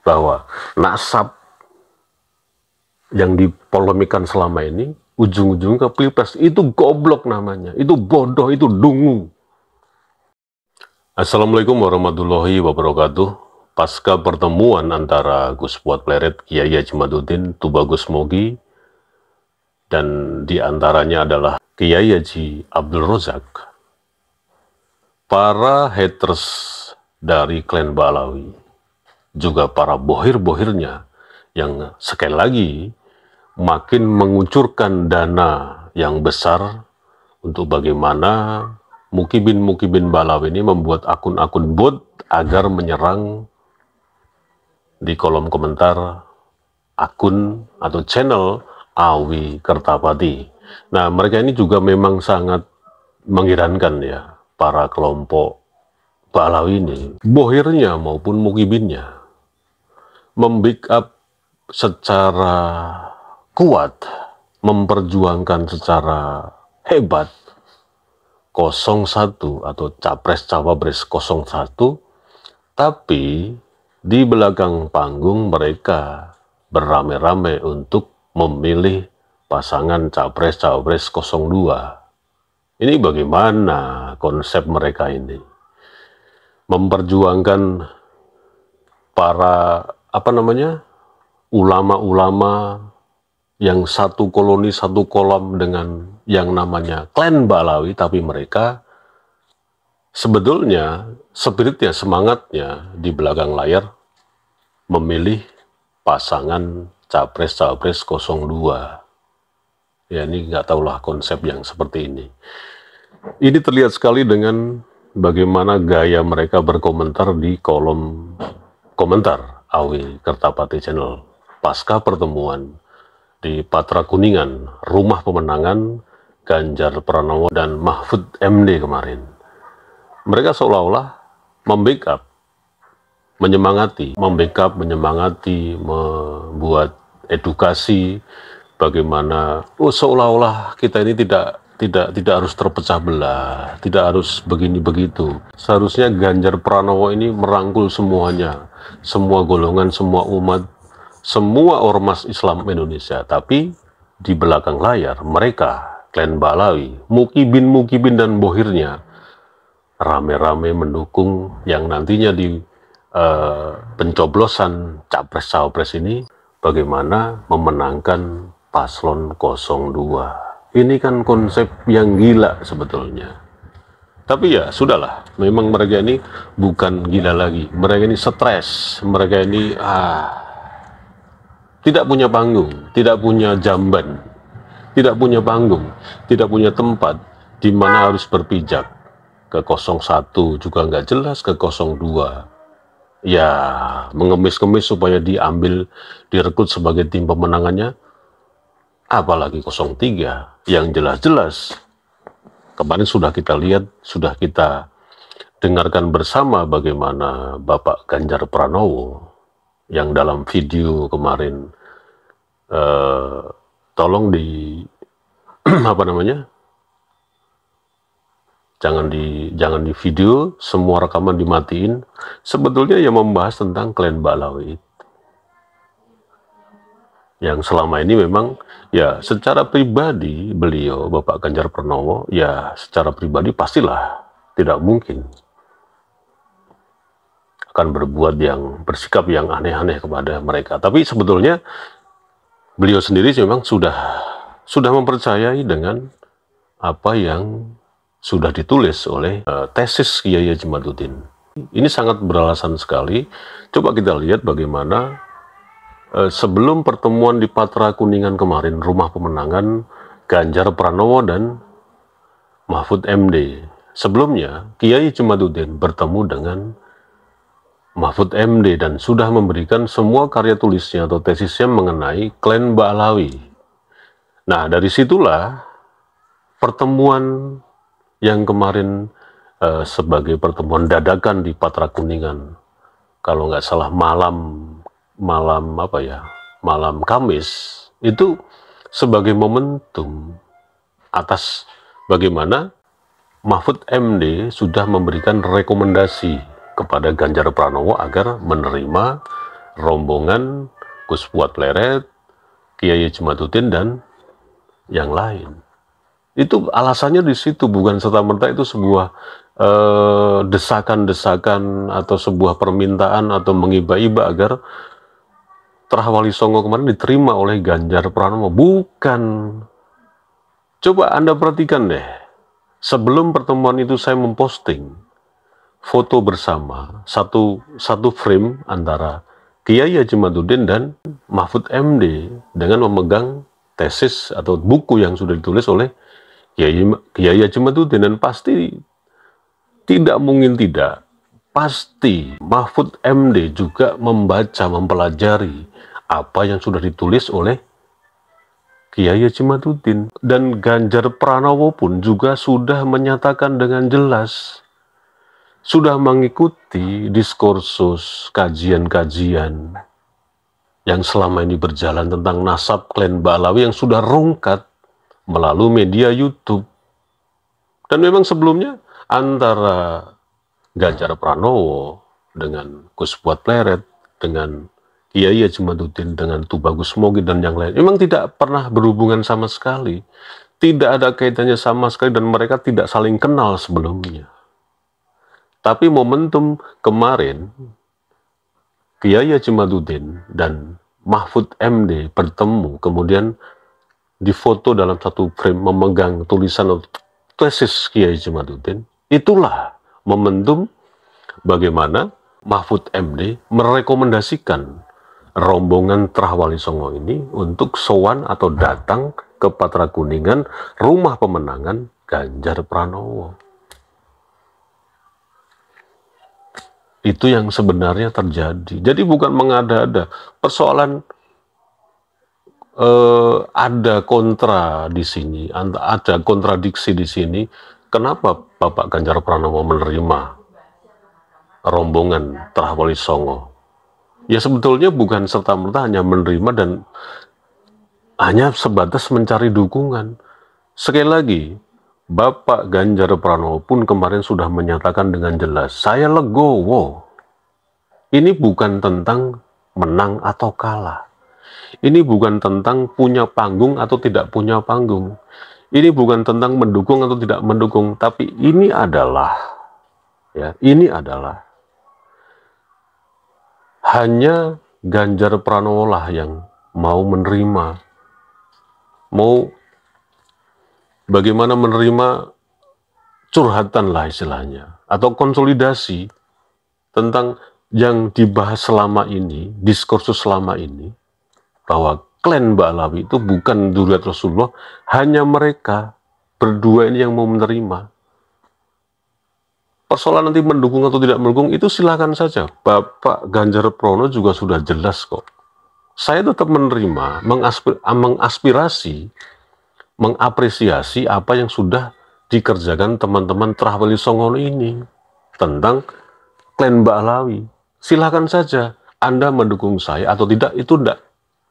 bahwa nasab yang dipolemikan selama ini ujung-ujung ke pilpres itu goblok namanya, itu bodoh, itu dungu. Assalamualaikum warahmatullahi wabarakatuh. Pasca pertemuan antara Gus Fuad Pleret, Kiai Haji Madudin, Tubagus Mogi, dan diantaranya adalah Kiai Haji Abdul Rozak, para haters dari klan Ba'alawi, juga para bohir-bohirnya yang sekali lagi makin mengucurkan dana yang besar untuk bagaimana mukibin Ba'alawi ini membuat akun-akun bot agar menyerang di kolom komentar akun atau channel Awi Kertapati. Nah, mereka ini juga memang sangat mengherankan ya, para kelompok Ba'alawi ini, bohirnya maupun mukibinnya, membackup secara kuat, memperjuangkan secara hebat 01 atau Capres-Cawapres 01, tapi di belakang panggung mereka beramai-ramai untuk memilih pasangan Capres-Cawapres 02. Ini bagaimana konsep mereka ini? Memperjuangkan para ulama-ulama yang satu koloni satu kolam dengan yang namanya klan Ba'alawi, tapi mereka sebetulnya spiritnya, semangatnya di belakang layar memilih pasangan Capres-Cawapres 02. Ya, ini nggak tahulah konsep yang seperti ini. Ini terlihat sekali dengan bagaimana gaya mereka berkomentar di kolom komentar Awi Kertapati Channel pasca pertemuan di Patra Kuningan, rumah pemenangan Ganjar Pranowo dan Mahfud MD kemarin. Mereka seolah-olah membackup, menyemangati, membuat edukasi bagaimana seolah-olah kita ini tidak harus terpecah belah, tidak harus begini begitu. Seharusnya Ganjar Pranowo ini merangkul semuanya, semua golongan, semua umat, semua ormas Islam Indonesia. Tapi di belakang layar mereka, klan Ba'alawi, mukibin dan bohirnya, rame-rame mendukung yang nantinya di pencoblosan Capres-Cawapres ini bagaimana memenangkan paslon 02. Ini kan konsep yang gila sebetulnya. Tapi ya sudahlah, memang mereka ini bukan gila lagi. Mereka ini stres, mereka ini tidak punya panggung, tidak punya jamban, tidak punya panggung, tidak punya tempat di mana harus berpijak. Ke 01 juga nggak jelas, ke 02 ya mengemis-kemis supaya direkrut sebagai tim pemenangannya. Apalagi 03 yang jelas-jelas kemarin sudah kita lihat, sudah kita dengarkan bersama bagaimana Bapak Ganjar Pranowo yang dalam video kemarin tolong di jangan di video, semua rekaman dimatiin. Sebetulnya yang membahas tentang klan Ba'alawi yang selama ini memang ya secara pribadi beliau Bapak Ganjar Pranowo ya secara pribadi pastilah tidak mungkin akan bersikap yang aneh-aneh kepada mereka. Tapi sebetulnya beliau sendiri memang sudah mempercayai dengan apa yang sudah ditulis oleh tesis Kiai Haji Madudin. Ini sangat beralasan sekali. Coba kita lihat bagaimana sebelum pertemuan di Patra Kuningan kemarin, rumah pemenangan Ganjar Pranowo dan Mahfud MD. Sebelumnya Kiai Haji Madudin bertemu dengan Mahfud MD dan sudah memberikan semua karya tulisnya atau tesisnya mengenai klan Ba'alawi. Nah, dari situlah pertemuan yang kemarin sebagai pertemuan dadakan di Patra Kuningan, kalau nggak salah malam Kamis, itu sebagai momentum atas bagaimana Mahfud MD sudah memberikan rekomendasi kepada Ganjar Pranowo agar menerima rombongan Gus Fuad Pleret, Kiai Haji Madudin, dan yang lain. Itu alasannya di situ, bukan serta-merta itu sebuah desakan-desakan atau sebuah permintaan atau mengiba-iba agar Terah Wali Songo kemarin diterima oleh Ganjar Pranowo. Bukan. Coba Anda perhatikan deh. Sebelum pertemuan itu saya memposting foto bersama, satu frame antara Kiai Haji Madudin dan Mahfud MD dengan memegang tesis atau buku yang sudah ditulis oleh Kiai Haji Madudin, dan pasti tidak mungkin tidak, pasti Mahfud MD juga membaca, mempelajari apa yang sudah ditulis oleh Kiai Haji Madudin. Dan Ganjar Pranowo pun juga sudah menyatakan dengan jelas, sudah mengikuti diskursus, kajian-kajian yang selama ini berjalan tentang nasab klan Ba'alawi yang sudah rungkat melalui media YouTube. Dan memang sebelumnya antara Ganjar Pranowo dengan Gus Fuad Pleret, dengan Kiai Haji Madudin, dengan Tubagus Mogi dan yang lain, memang tidak pernah berhubungan sama sekali. Tidak ada kaitannya sama sekali, dan mereka tidak saling kenal sebelumnya. Tapi momentum kemarin, Kiai Haji Madudin dan Mahfud MD bertemu, kemudian difoto dalam satu frame memegang tulisan tesis Kiai Haji Madudin, itulah momentum bagaimana Mahfud MD merekomendasikan rombongan Terah Wali Songo ini untuk sowan atau datang ke Patra Kuningan, rumah pemenangan Ganjar Pranowo. Itu yang sebenarnya terjadi. Jadi bukan mengada-ada. Persoalan ada kontra di sini, ada kontradiksi di sini. Kenapa Bapak Ganjar Pranowo menerima rombongan Terah Wali Songo? Ya sebetulnya bukan serta-merta hanya menerima dan hanya sebatas mencari dukungan. Sekali lagi, Bapak Ganjar Pranowo pun kemarin sudah menyatakan dengan jelas, saya legowo. Ini bukan tentang menang atau kalah. Ini bukan tentang punya panggung atau tidak punya panggung. Ini bukan tentang mendukung atau tidak mendukung, tapi ini adalah, ya, ini adalah hanya Ganjar Pranowo lah yang mau menerima, mau bagaimana menerima curhatan lah istilahnya, atau konsolidasi tentang yang dibahas selama ini, diskursus selama ini, bahwa klan Ba'alawi itu bukan dzurriyyat Rasulullah, hanya mereka berdua ini yang mau menerima. Persoalan nanti mendukung atau tidak mendukung itu silakan saja. Bapak Ganjar Pranowo juga sudah jelas kok. Saya tetap menerima, mengaspirasi, mengapresiasi apa yang sudah dikerjakan teman-teman Terah Wali Songo ini tentang klan Ba'alawi. Silakan saja Anda mendukung saya atau tidak, itu tidak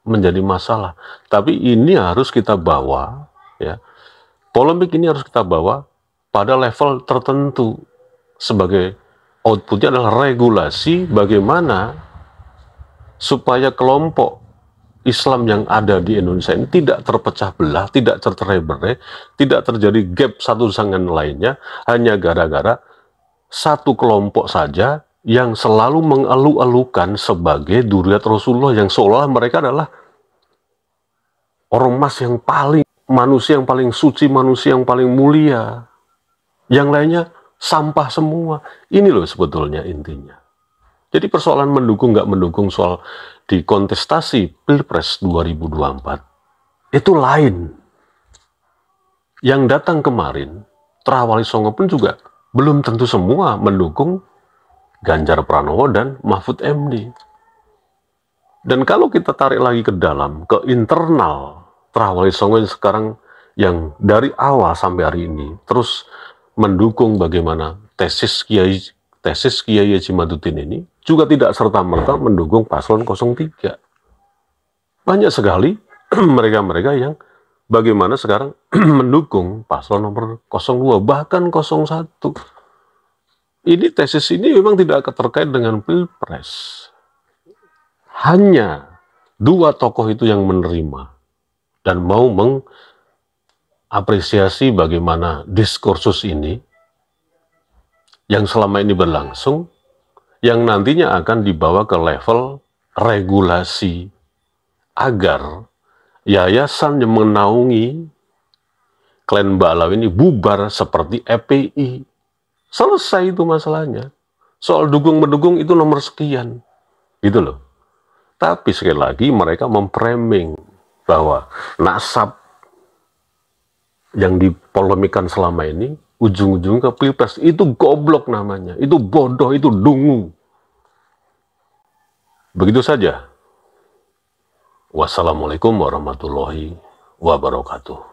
menjadi masalah. Tapi ini harus kita bawa, ya. Polemik ini harus kita bawa pada level tertentu. Sebagai outputnya adalah regulasi bagaimana supaya kelompok Islam yang ada di Indonesia ini tidak terpecah belah, tidak tercerai-berai, tidak terjadi gap satu dengan lainnya, hanya gara-gara satu kelompok saja yang selalu mengeluh-elukan sebagai dzurriyyat Rasulullah, yang seolah mereka adalah ormas yang paling, manusia yang paling suci, manusia yang paling mulia. Yang lainnya sampah semua. Ini loh sebetulnya intinya. Jadi persoalan mendukung nggak mendukung soal di kontestasi Pilpres 2024 itu lain. Yang datang kemarin, Terah Wali Songo pun juga belum tentu semua mendukung Ganjar Pranowo dan Mahfud MD. Dan kalau kita tarik lagi ke dalam, ke internal Terah Wali Songo yang sekarang, yang dari awal sampai hari ini terus mendukung bagaimana tesis Kiai Haji Madudin ini, juga tidak serta-merta mendukung paslon 03. Banyak sekali mereka-mereka yang bagaimana sekarang mendukung paslon nomor 02, bahkan 01. Ini tesis ini memang tidak terkait dengan Pilpres. hanya dua tokoh itu yang menerima dan mau mengapresiasi bagaimana diskursus ini yang selama ini berlangsung, yang nantinya akan dibawa ke level regulasi agar yayasan yang menaungi klan Ba'lau ini bubar seperti FPI. Selesai itu masalahnya. Soal dukung-mendukung itu nomor sekian. Gitu loh. Tapi sekali lagi mereka memframing bahwa nasab yang dipolemikan selama ini ujung-ujung ke pilpres itu goblok namanya, itu bodoh, itu dungu. Begitu saja. Wassalamualaikum warahmatullahi wabarakatuh.